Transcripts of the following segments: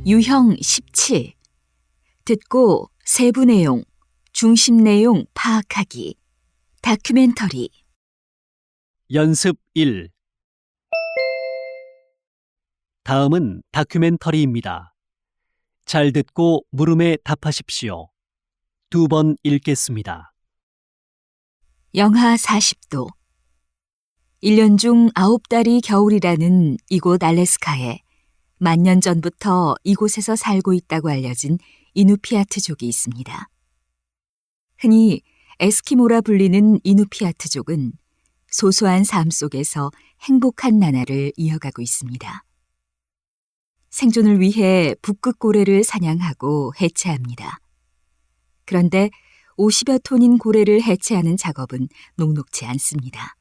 유형 17. 듣고 세부 내용, 중심 내용 파악하기. 다큐멘터리. 연습 1. 다음은 다큐멘터리입니다. 잘 듣고 물음에 답하십시오. 2번 읽겠습니다. 영하 40도. 1년 중 9달이 겨울이라는 이곳 알래스카에 만년 전부터 이곳에서 살고 있다고 알려진 이누피아트족이 있습니다. 흔히 에스키모라 불리는 이누피아트족은 소소한 삶 속에서 행복한 나날을 이어가고 있습니다. 생존을 위해 북극 고래를 사냥하고 해체합니다. 그런데 50여 톤인 고래를 해체하는 작업은 녹록지 않습니다.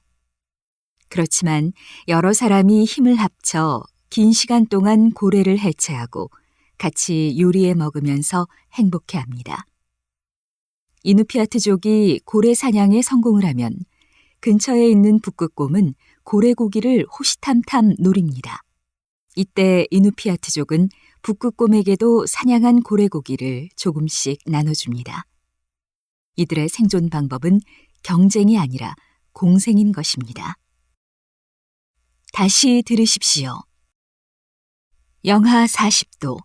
그렇지만 여러 사람이 힘을 합쳐 긴 시간 동안 고래를 해체하고 같이 요리해 먹으면서 행복해합니다. 이누피아트족이 고래 사냥에 성공을 하면 근처에 있는 북극곰은 고래고기를 호시탐탐 노립니다. 이때 이누피아트족은 북극곰에게도 사냥한 고래고기를 조금씩 나눠줍니다. 이들의 생존 방법은 경쟁이 아니라 공생인 것입니다. 다시 들으십시오. 영하 40도.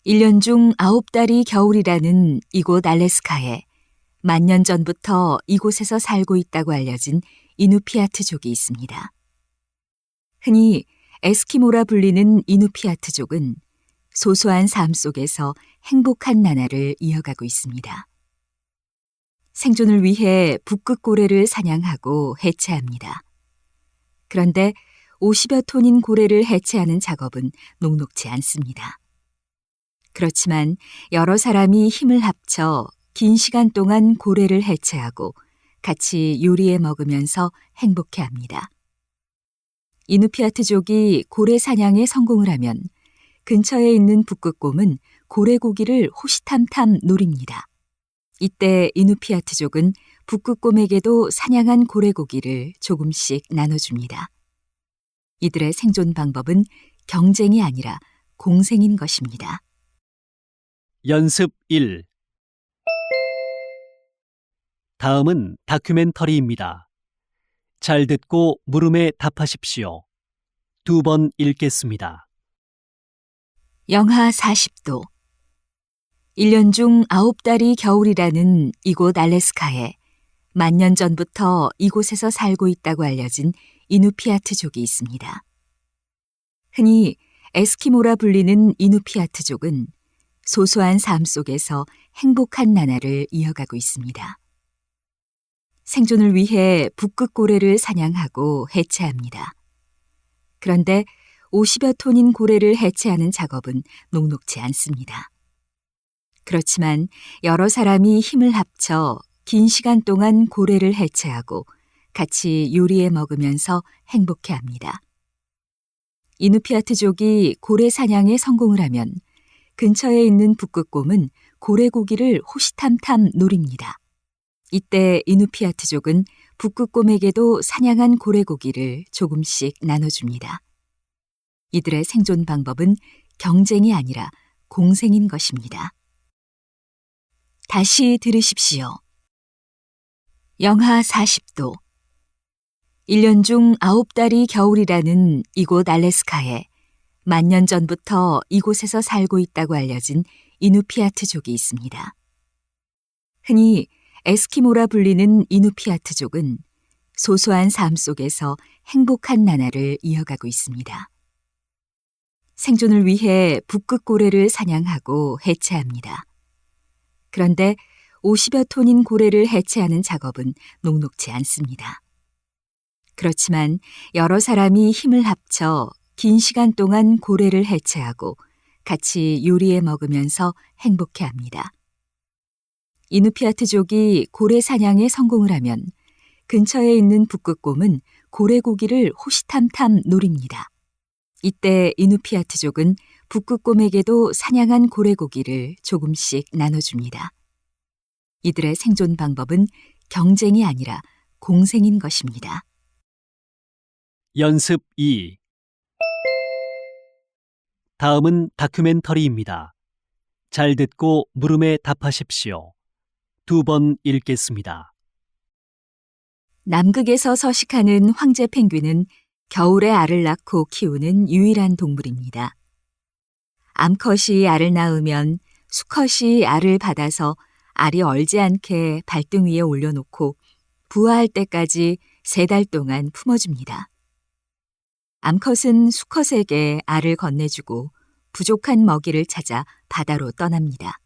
1년 중 9달이 겨울이라는 이곳 알래스카에 만년 전부터 이곳에서 살고 있다고 알려진 이누피아트족이 있습니다. 흔히 에스키모라 불리는 이누피아트족은 소소한 삶 속에서 행복한 나날을 이어가고 있습니다. 생존을 위해 북극 고래를 사냥하고 해체합니다. 그런데 50여 톤인 고래를 해체하는 작업은 녹록지 않습니다. 그렇지만 여러 사람이 힘을 합쳐 긴 시간 동안 고래를 해체하고 같이 요리해 먹으면서 행복해합니다. 이누피아트족이 고래 사냥에 성공을 하면 근처에 있는 북극곰은 고래고기를 호시탐탐 노립니다. 이때 이누피아트족은 북극곰에게도 사냥한 고래고기를 조금씩 나눠줍니다. 이들의 생존 방법은 경쟁이 아니라 공생인 것입니다. 연습 1. 다음은 다큐멘터리입니다. 잘 듣고 물음에 답하십시오. 2번 읽겠습니다. 영하 40도. 1년 중 9달이 겨울이라는 이곳 알래스카에 만년 전부터 이곳에서 살고 있다고 알려진 이누피아트족이 있습니다. 흔히 에스키모라 불리는 이누피아트족은 소소한 삶 속에서 행복한 나날을 이어가고 있습니다. 생존을 위해 북극 고래를 사냥하고 해체합니다. 그런데 50여 톤인 고래를 해체하는 작업은 녹록지 않습니다. 그렇지만 여러 사람이 힘을 합쳐 긴 시간 동안 고래를 해체하고 같이 요리해 먹으면서 행복해합니다. 이누피아트족이 고래 사냥에 성공을 하면 근처에 있는 북극곰은 고래고기를 호시탐탐 노립니다. 이때 이누피아트족은 북극곰에게도 사냥한 고래고기를 조금씩 나눠줍니다. 이들의 생존 방법은 경쟁이 아니라 공생인 것입니다. 다시 들으십시오. 영하 40도. 1년 중 9달이 겨울이라는 이곳 알래스카에 만년 전부터 이곳에서 살고 있다고 알려진 이누피아트족이 있습니다. 흔히 에스키모라 불리는 이누피아트족은 소소한 삶 속에서 행복한 나날을 이어가고 있습니다. 생존을 위해 북극 고래를 사냥하고 해체합니다. 그런데 50여 톤인 고래를 해체하는 작업은 녹록지 않습니다. 그렇지만 여러 사람이 힘을 합쳐 긴 시간 동안 고래를 해체하고 같이 요리해 먹으면서 행복해합니다. 이누피아트족이 고래 사냥에 성공을 하면 근처에 있는 북극곰은 고래고기를 호시탐탐 노립니다. 이때 이누피아트족은 북극곰에게도 사냥한 고래고기를 조금씩 나눠줍니다. 이들의 생존 방법은 경쟁이 아니라 공생인 것입니다. 연습 2. 다음은 다큐멘터리입니다. 잘 듣고 물음에 답하십시오. 2번 읽겠습니다. 남극에서 서식하는 황제 펭귄은 겨울에 알을 낳고 키우는 유일한 동물입니다. 암컷이 알을 낳으면 수컷이 알을 받아서 알이 얼지 않게 발등 위에 올려놓고 부화할 때까지 3달 동안 품어줍니다. 암컷은 수컷에게 알을 건네주고 부족한 먹이를 찾아 바다로 떠납니다.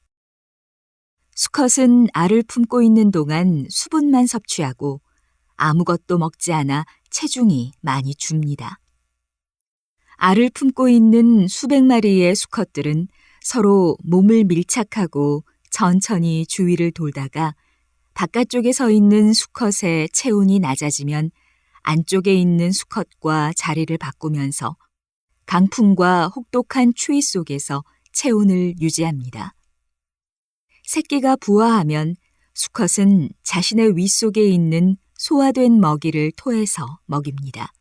수컷은 알을 품고 있는 동안 수분만 섭취하고 아무것도 먹지 않아 체중이 많이 줍니다. 알을 품고 있는 수백 마리의 수컷들은 서로 몸을 밀착하고 천천히 주위를 돌다가 바깥쪽에 서 있는 수컷의 체온이 낮아지면 안쪽에 있는 수컷과 자리를 바꾸면서 강풍과 혹독한 추위 속에서 체온을 유지합니다. 새끼가 부화하면 수컷은 자신의 윗속에 있는 소화된 먹이를 토해서 먹입니다.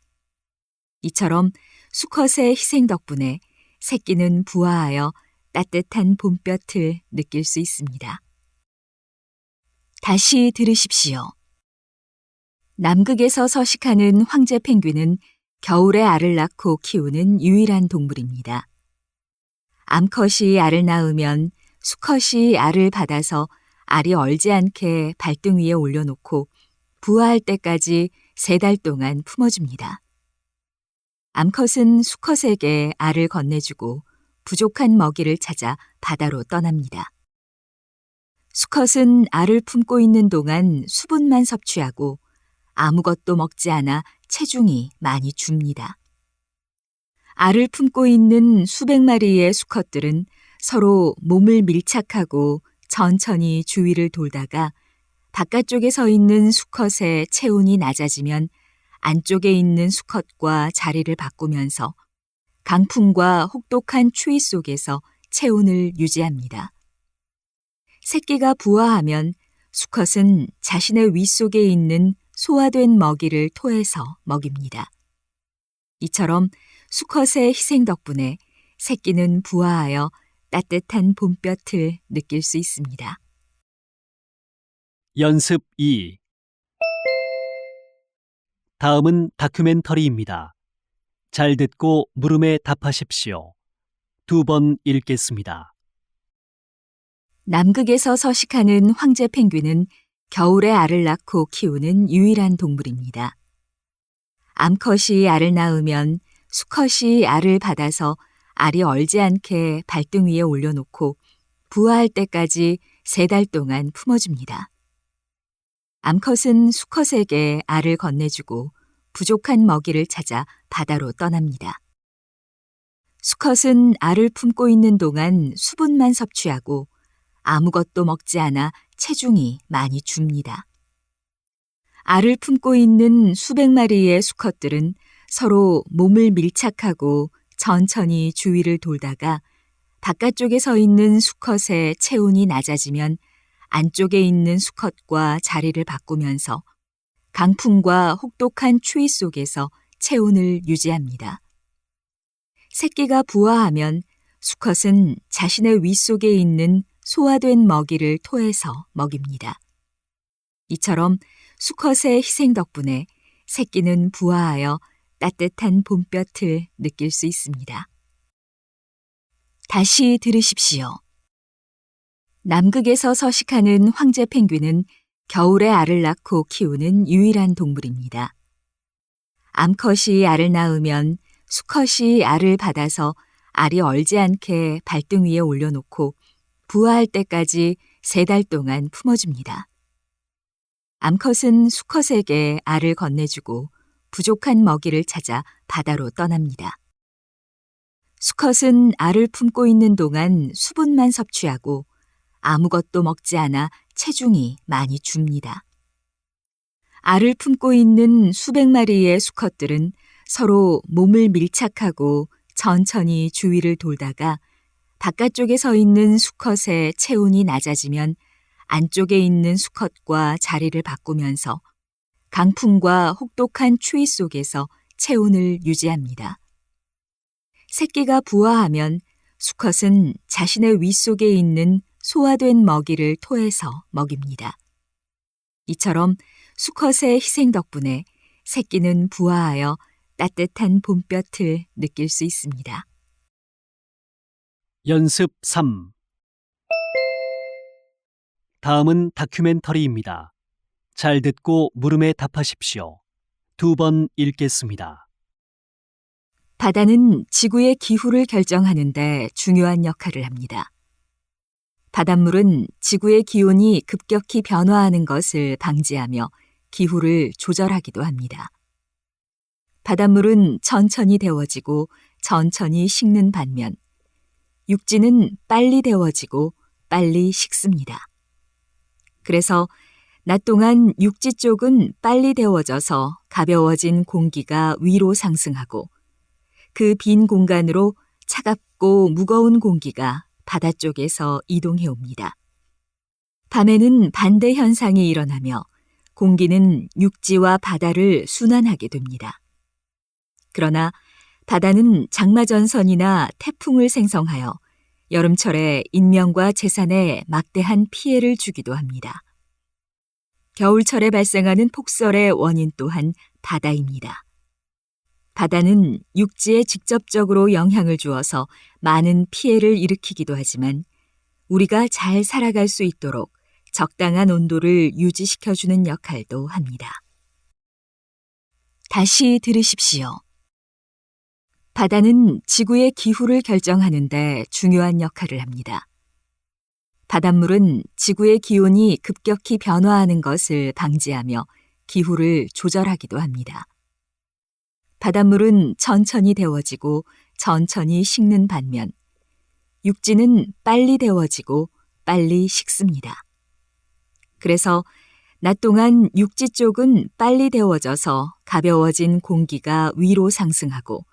이처럼 수컷의 희생 덕분에 새끼는 부화하여 따뜻한 봄볕을 느낄 수 있습니다. 다시 들으십시오. 남극에서 서식하는 황제 펭귄은 겨울에 알을 낳고 키우는 유일한 동물입니다. 암컷이 알을 낳으면 수컷이 알을 받아서 알이 얼지 않게 발등 위에 올려놓고 부화할 때까지 3달 동안 품어줍니다. 암컷은 수컷에게 알을 건네주고 부족한 먹이를 찾아 바다로 떠납니다. 수컷은 알을 품고 있는 동안 수분만 섭취하고 아무것도 먹지 않아 체중이 많이 줍니다. 알을 품고 있는 수백 마리의 수컷들은 서로 몸을 밀착하고 천천히 주위를 돌다가 바깥쪽에 서 있는 수컷의 체온이 낮아지면 안쪽에 있는 수컷과 자리를 바꾸면서 강풍과 혹독한 추위 속에서 체온을 유지합니다. 새끼가 부화하면 수컷은 자신의 윗속에 있는 소화된 먹이를 토해서 먹입니다. 이처럼 수컷의 희생 덕분에 새끼는 부화하여 따뜻한 봄볕을 느낄 수 있습니다. 연습 2. 다음은 다큐멘터리입니다. 잘 듣고 물음에 답하십시오. 2번 읽겠습니다. 남극에서 서식하는 황제 펭귄은 겨울에 알을 낳고 키우는 유일한 동물입니다. 암컷이 알을 낳으면 수컷이 알을 받아서 알이 얼지 않게 발등 위에 올려놓고 부화할 때까지 3달 동안 품어줍니다. 암컷은 수컷에게 알을 건네주고 부족한 먹이를 찾아 바다로 떠납니다. 수컷은 알을 품고 있는 동안 수분만 섭취하고 아무것도 먹지 않아 체중이 많이 줍니다. 알을 품고 있는 수백 마리의 수컷들은 서로 몸을 밀착하고 천천히 주위를 돌다가 바깥쪽에 서 있는 수컷의 체온이 낮아지면 안쪽에 있는 수컷과 자리를 바꾸면서 강풍과 혹독한 추위 속에서 체온을 유지합니다. 새끼가 부화하면 수컷은 자신의 윗속에 있는 소화된 먹이를 토해서 먹입니다. 이처럼 수컷의 희생 덕분에 새끼는 부화하여 따뜻한 봄볕을 느낄 수 있습니다. 다시 들으십시오. 남극에서 서식하는 황제 펭귄은 겨울에 알을 낳고 키우는 유일한 동물입니다. 암컷이 알을 낳으면 수컷이 알을 받아서 알이 얼지 않게 발등 위에 올려놓고 부화할 때까지 3달 동안 품어줍니다. 암컷은 수컷에게 알을 건네주고 부족한 먹이를 찾아 바다로 떠납니다. 수컷은 알을 품고 있는 동안 수분만 섭취하고 아무것도 먹지 않아 체중이 많이 줍니다. 알을 품고 있는 수백 마리의 수컷들은 서로 몸을 밀착하고 천천히 주위를 돌다가 바깥쪽에 서 있는 수컷의 체온이 낮아지면 안쪽에 있는 수컷과 자리를 바꾸면서 강풍과 혹독한 추위 속에서 체온을 유지합니다. 새끼가 부화하면 수컷은 자신의 윗속에 있는 소화된 먹이를 토해서 먹입니다. 이처럼 수컷의 희생 덕분에 새끼는 부화하여 따뜻한 봄볕을 느낄 수 있습니다. 연습 3. 다음은 다큐멘터리입니다. 잘 듣고 물음에 답하십시오. 2번 읽겠습니다. 바다는 지구의 기후를 결정하는 데 중요한 역할을 합니다. 바닷물은 지구의 기온이 급격히 변화하는 것을 방지하며 기후를 조절하기도 합니다. 바닷물은 천천히 데워지고 천천히 식는 반면 육지는 빨리 데워지고 빨리 식습니다. 그래서 낮 동안 육지 쪽은 빨리 데워져서 가벼워진 공기가 위로 상승하고 그 빈 공간으로 차갑고 무거운 공기가 바다 쪽에서 이동해 옵니다. 밤에는 반대 현상이 일어나며 공기는 육지와 바다를 순환하게 됩니다. 그러나 바다는 장마전선이나 태풍을 생성하여 여름철에 인명과 재산에 막대한 피해를 주기도 합니다. 겨울철에 발생하는 폭설의 원인 또한 바다입니다. 바다는 육지에 직접적으로 영향을 주어서 많은 피해를 일으키기도 하지만 우리가 잘 살아갈 수 있도록 적당한 온도를 유지시켜주는 역할도 합니다. 다시 들으십시오. 바다는 지구의 기후를 결정하는 데 중요한 역할을 합니다. 바닷물은 지구의 기온이 급격히 변화하는 것을 방지하며 기후를 조절하기도 합니다. 바닷물은 천천히 데워지고 천천히 식는 반면 육지는 빨리 데워지고 빨리 식습니다. 그래서 낮 동안 육지 쪽은 빨리 데워져서 가벼워진 공기가 위로 상승하고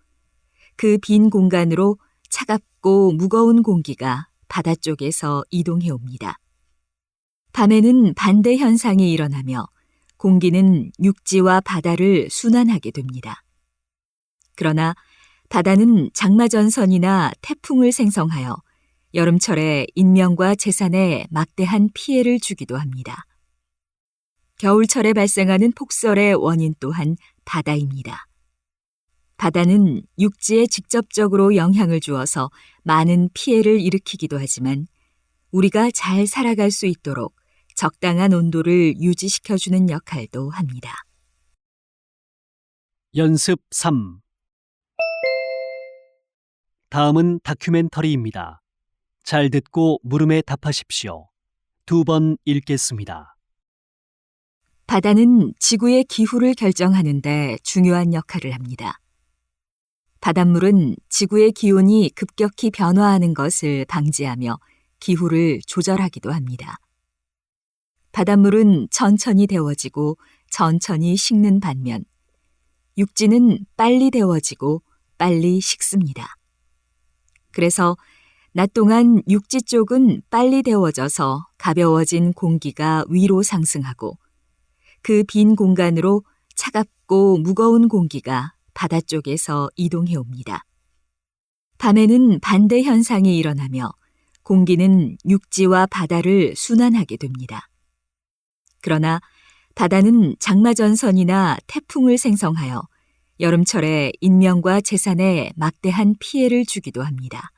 그 빈 공간으로 차갑고 무거운 공기가 바다 쪽에서 이동해 옵니다. 밤에는 반대 현상이 일어나며 공기는 육지와 바다를 순환하게 됩니다. 그러나 바다는 장마전선이나 태풍을 생성하여 여름철에 인명과 재산에 막대한 피해를 주기도 합니다. 겨울철에 발생하는 폭설의 원인 또한 바다입니다. 바다는 육지에 직접적으로 영향을 주어서 많은 피해를 일으키기도 하지만 우리가 잘 살아갈 수 있도록 적당한 온도를 유지시켜주는 역할도 합니다. 연습 3. 다음은 다큐멘터리입니다. 잘 듣고 물음에 답하십시오. 2번 읽겠습니다. 바다는 지구의 기후를 결정하는 데 중요한 역할을 합니다. 바닷물은 지구의 기온이 급격히 변화하는 것을 방지하며 기후를 조절하기도 합니다. 바닷물은 천천히 데워지고 천천히 식는 반면 육지는 빨리 데워지고 빨리 식습니다. 그래서 낮 동안 육지 쪽은 빨리 데워져서 가벼워진 공기가 위로 상승하고 그 빈 공간으로 차갑고 무거운 공기가 바다 쪽에서 이동해 옵니다. 밤에는 반대 현상이 일어나며 공기는 육지와 바다를 순환하게 됩니다. 그러나 바다는 장마전선이나 태풍을 생성하여 여름철에 인명과 재산에 막대한 피해를 주기도 합니다.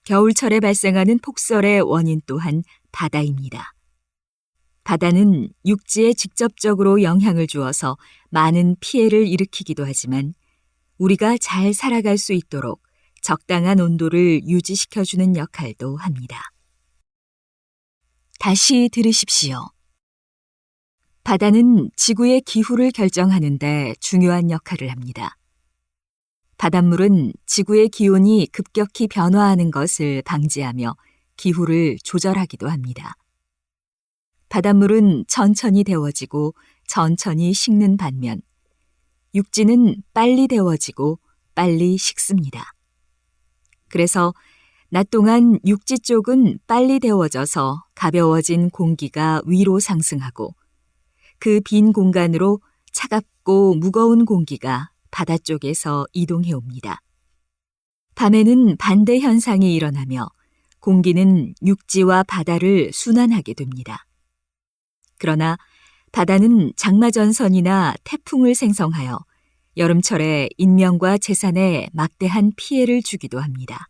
겨울철에 발생하는 폭설의 원인 또한 바다입니다. 바다는 육지에 직접적으로 영향을 주어서 많은 피해를 일으키기도 하지만 우리가 잘 살아갈 수 있도록 적당한 온도를 유지시켜주는 역할도 합니다. 다시 들으십시오. 바다는 지구의 기후를 결정하는 데 중요한 역할을 합니다. 바닷물은 지구의 기온이 급격히 변화하는 것을 방지하며 기후를 조절하기도 합니다. 바닷물은 천천히 데워지고 천천히 식는 반면 육지는 빨리 데워지고 빨리 식습니다. 그래서 낮 동안 육지 쪽은 빨리 데워져서 가벼워진 공기가 위로 상승하고 그 빈 공간으로 차갑고 무거운 공기가 바다 쪽에서 이동해 옵니다. 밤에는 반대 현상이 일어나며 공기는 육지와 바다를 순환하게 됩니다. 그러나 바다는 장마전선이나 태풍을 생성하여 여름철에 인명과 재산에 막대한 피해를 주기도 합니다.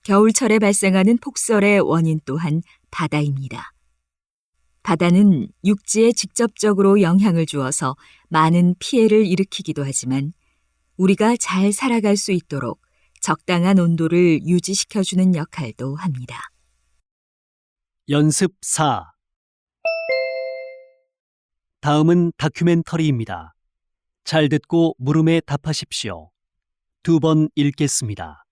겨울철에 발생하는 폭설의 원인 또한 바다입니다. 바다는 육지에 직접적으로 영향을 주어서 많은 피해를 일으키기도 하지만 우리가 잘 살아갈 수 있도록 적당한 온도를 유지시켜주는 역할도 합니다. 연습 4. 다음은 다큐멘터리입니다. 잘 듣고 물음에 답하십시오. 2번 읽겠습니다.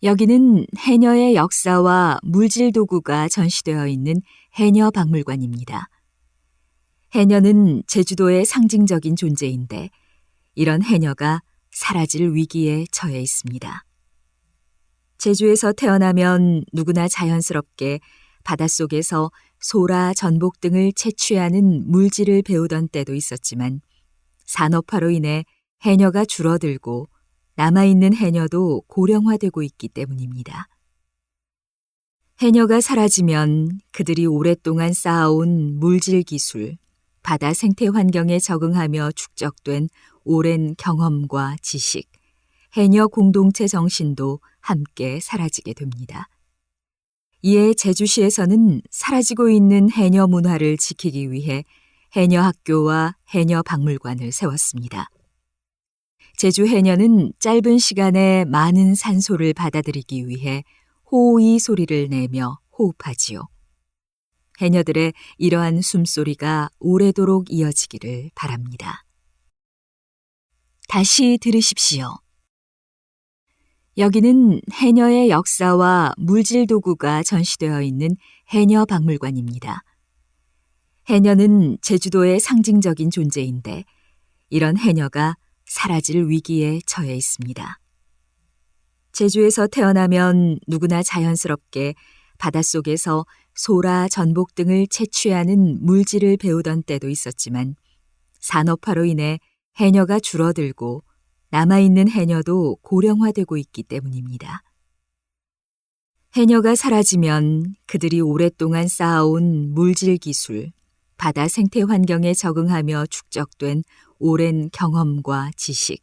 여기는 해녀의 역사와 물질 도구가 전시되어 있는 해녀 박물관입니다. 해녀는 제주도의 상징적인 존재인데 이런 해녀가 사라질 위기에 처해 있습니다. 제주에서 태어나면 누구나 자연스럽게 바닷속에서 소라, 전복 등을 채취하는 물질을 배우던 때도 있었지만 산업화로 인해 해녀가 줄어들고 남아있는 해녀도 고령화되고 있기 때문입니다. 해녀가 사라지면 그들이 오랫동안 쌓아온 물질 기술, 바다 생태 환경에 적응하며 축적된 오랜 경험과 지식, 해녀 공동체 정신도 함께 사라지게 됩니다. 이에 제주시에서는 사라지고 있는 해녀 문화를 지키기 위해 해녀 학교와 해녀 박물관을 세웠습니다. 제주 해녀는 짧은 시간에 많은 산소를 받아들이기 위해 호의 소리를 내며 호흡하지요. 해녀들의 이러한 숨소리가 오래도록 이어지기를 바랍니다. 다시 들으십시오. 여기는 해녀의 역사와 물질 도구가 전시되어 있는 해녀 박물관입니다. 해녀는 제주도의 상징적인 존재인데 이런 해녀가 사라질 위기에 처해 있습니다. 제주에서 태어나면 누구나 자연스럽게 바닷속에서 소라, 전복 등을 채취하는 물질을 배우던 때도 있었지만 산업화로 인해 해녀가 줄어들고 남아있는 해녀도 고령화되고 있기 때문입니다. 해녀가 사라지면 그들이 오랫동안 쌓아온 물질 기술, 바다 생태 환경에 적응하며 축적된 오랜 경험과 지식,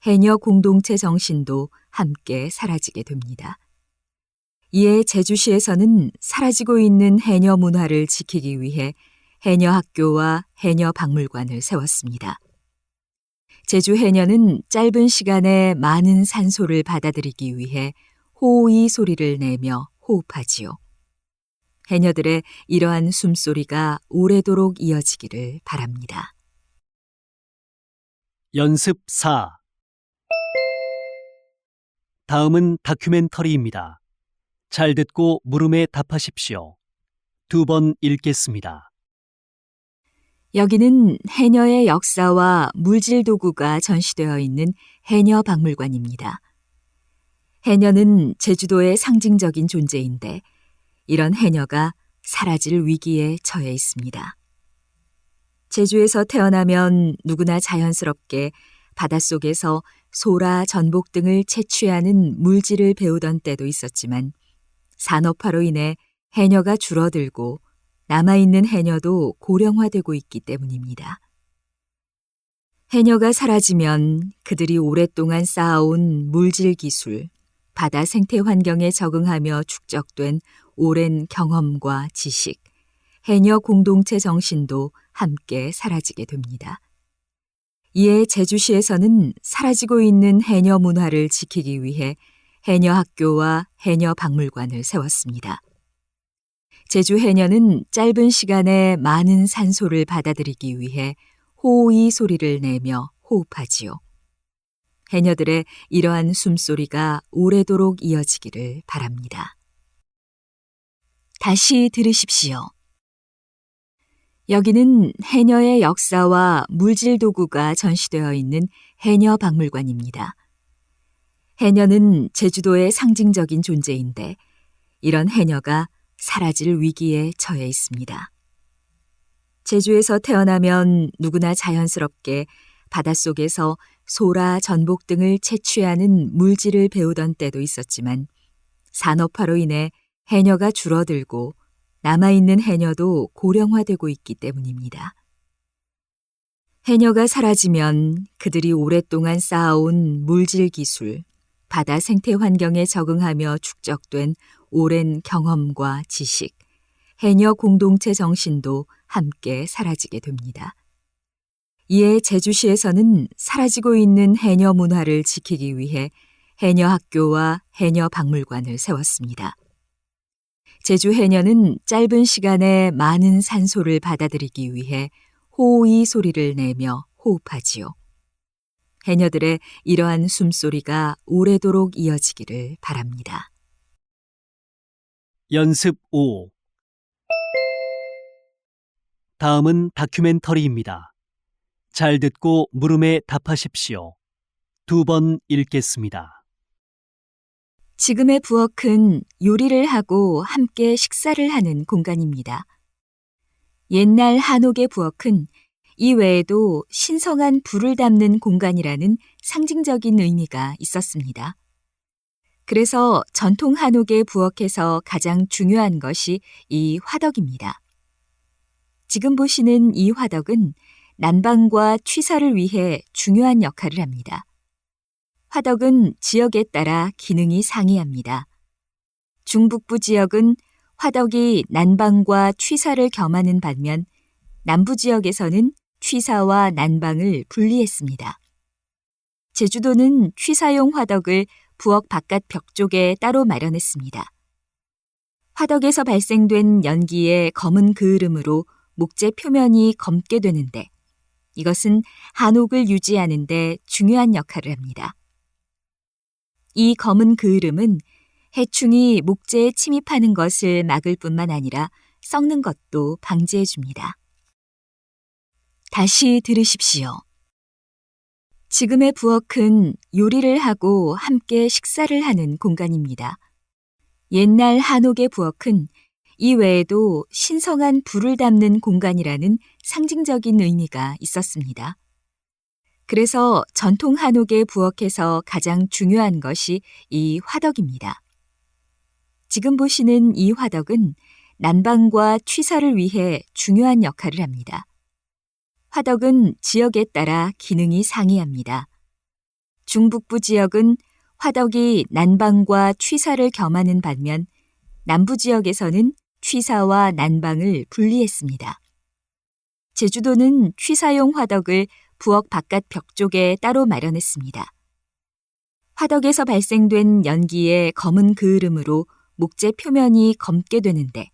해녀 공동체 정신도 함께 사라지게 됩니다. 이에 제주시에서는 사라지고 있는 해녀 문화를 지키기 위해 해녀 학교와 해녀 박물관을 세웠습니다. 제주 해녀는 짧은 시간에 많은 산소를 받아들이기 위해 호의 소리를 내며 호흡하지요. 해녀들의 이러한 숨소리가 오래도록 이어지기를 바랍니다. 연습 4. 다음은 다큐멘터리입니다. 잘 듣고 물음에 답하십시오. 2번 읽겠습니다. 여기는 해녀의 역사와 물질 도구가 전시되어 있는 해녀 박물관입니다. 해녀는 제주도의 상징적인 존재인데 이런 해녀가 사라질 위기에 처해 있습니다. 제주에서 태어나면 누구나 자연스럽게 바닷속에서 소라, 전복 등을 채취하는 물질을 배우던 때도 있었지만 산업화로 인해 해녀가 줄어들고 남아있는 해녀도 고령화되고 있기 때문입니다. 해녀가 사라지면 그들이 오랫동안 쌓아온 물질 기술, 바다 생태 환경에 적응하며 축적된 오랜 경험과 지식, 해녀 공동체 정신도 함께 사라지게 됩니다. 이에 제주시에서는 사라지고 있는 해녀 문화를 지키기 위해 해녀 학교와 해녀 박물관을 세웠습니다. 제주 해녀는 짧은 시간에 많은 산소를 받아들이기 위해 호의 소리를 내며 호흡하지요. 해녀들의 이러한 숨소리가 오래도록 이어지기를 바랍니다. 다시 들으십시오. 여기는 해녀의 역사와 물질 도구가 전시되어 있는 해녀 박물관입니다. 해녀는 제주도의 상징적인 존재인데 이런 해녀가 사라질 위기에 처해 있습니다. 제주에서 태어나면 누구나 자연스럽게 바닷속에서 소라, 전복 등을 채취하는 물질을 배우던 때도 있었지만 산업화로 인해 해녀가 줄어들고 남아있는 해녀도 고령화되고 있기 때문입니다. 해녀가 사라지면 그들이 오랫동안 쌓아온 물질 기술, 바다 생태 환경에 적응하며 축적된 오랜 경험과 지식, 해녀 공동체 정신도 함께 사라지게 됩니다. 이에 제주시에서는 사라지고 있는 해녀 문화를 지키기 위해 해녀 학교와 해녀 박물관을 세웠습니다. 제주 해녀는 짧은 시간에 많은 산소를 받아들이기 위해 호의 소리를 내며 호흡하지요. 해녀들의 이러한 숨소리가 오래도록 이어지기를 바랍니다. 연습 5. 다음은 다큐멘터리입니다. 잘 듣고 물음에 답하십시오. 2번 읽겠습니다. 지금의 부엌은 요리를 하고 함께 식사를 하는 공간입니다. 옛날 한옥의 부엌은 이 외에도 신성한 불을 담는 공간이라는 상징적인 의미가 있었습니다. 그래서 전통 한옥의 부엌에서 가장 중요한 것이 이 화덕입니다. 지금 보시는 이 화덕은 난방과 취사를 위해 중요한 역할을 합니다. 화덕은 지역에 따라 기능이 상이합니다. 중북부 지역은 화덕이 난방과 취사를 겸하는 반면 남부 지역에서는 취사와 난방을 분리했습니다. 제주도는 취사용 화덕을 부엌 바깥 벽 쪽에 따로 마련했습니다. 화덕에서 발생된 연기의 검은 그을음으로 목재 표면이 검게 되는데 이것은 한옥을 유지하는 데 중요한 역할을 합니다. 이 검은 그을음은 해충이 목재에 침입하는 것을 막을 뿐만 아니라 썩는 것도 방지해 줍니다. 다시 들으십시오. 지금의 부엌은 요리를 하고 함께 식사를 하는 공간입니다. 옛날 한옥의 부엌은 이 외에도 신성한 불을 담는 공간이라는 상징적인 의미가 있었습니다. 그래서 전통 한옥의 부엌에서 가장 중요한 것이 이 화덕입니다. 지금 보시는 이 화덕은 난방과 취사를 위해 중요한 역할을 합니다. 화덕은 지역에 따라 기능이 상이합니다. 중북부 지역은 화덕이 난방과 취사를 겸하는 반면 남부 지역에서는 취사와 난방을 분리했습니다. 제주도는 취사용 화덕을 부엌 바깥 벽 쪽에 따로 마련했습니다. 화덕에서 발생된 연기의 검은 그을음으로 목재 표면이 검게 되는데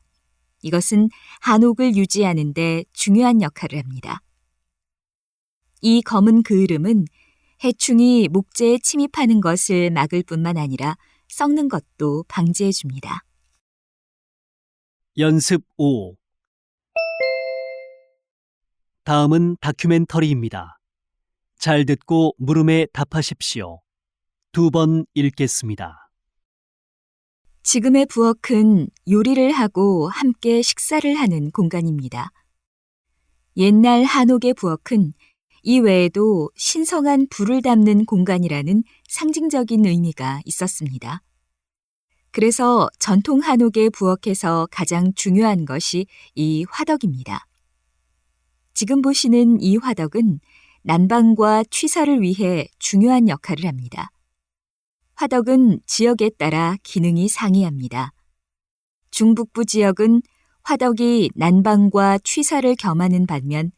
이것은 한옥을 유지하는 데 중요한 역할을 합니다. 이 검은 그을음은 해충이 목재에 침입하는 것을 막을 뿐만 아니라 썩는 것도 방지해 줍니다. 연습 5. 다음은 다큐멘터리입니다. 잘 듣고 물음에 답하십시오. 2번 읽겠습니다. 지금의 부엌은 요리를 하고 함께 식사를 하는 공간입니다. 옛날 한옥의 부엌은 이 외에도 신성한 불을 담는 공간이라는 상징적인 의미가 있었습니다. 그래서 전통 한옥의 부엌에서 가장 중요한 것이 이 화덕입니다. 지금 보시는 이 화덕은 난방과 취사를 위해 중요한 역할을 합니다. 화덕은 지역에 따라 기능이 상이합니다. 중북부 지역은 화덕이 난방과 취사를 겸하는 반면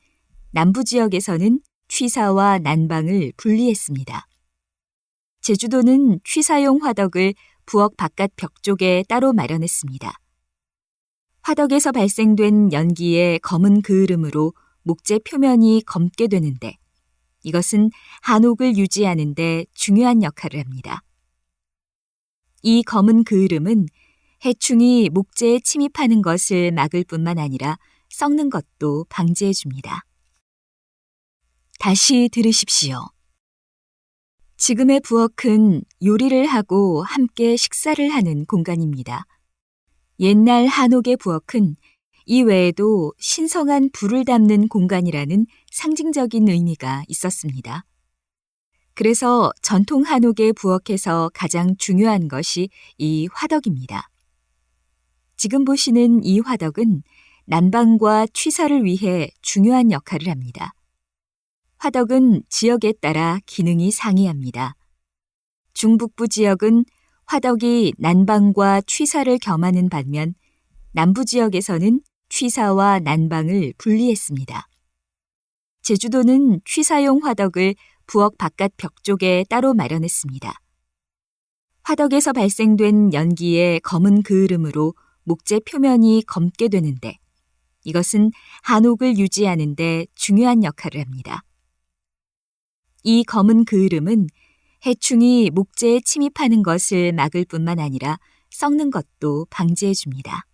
남부 지역에서는 취사와 난방을 분리했습니다. 제주도는 취사용 화덕을 부엌 바깥 벽 쪽에 따로 마련했습니다. 화덕에서 발생된 연기의 검은 그을음으로 목재 표면이 검게 되는데 이것은 한옥을 유지하는 데 중요한 역할을 합니다. 이 검은 그을음은 해충이 목재에 침입하는 것을 막을 뿐만 아니라 썩는 것도 방지해 줍니다. 다시 들으십시오. 지금의 부엌은 요리를 하고 함께 식사를 하는 공간입니다. 옛날 한옥의 부엌은 이 외에도 신성한 불을 담는 공간이라는 상징적인 의미가 있었습니다. 그래서 전통 한옥의 부엌에서 가장 중요한 것이 이 화덕입니다. 지금 보시는 이 화덕은 난방과 취사를 위해 중요한 역할을 합니다. 화덕은 지역에 따라 기능이 상이합니다. 중북부 지역은 화덕이 난방과 취사를 겸하는 반면 남부 지역에서는 취사와 난방을 분리했습니다. 제주도는 취사용 화덕을 부엌 바깥 벽 쪽에 따로 마련했습니다. 화덕에서 발생된 연기의 검은 그을음으로 목재 표면이 검게 되는데 이것은 한옥을 유지하는 데 중요한 역할을 합니다. 이 검은 그을음은 해충이 목재에 침입하는 것을 막을 뿐만 아니라 썩는 것도 방지해 줍니다.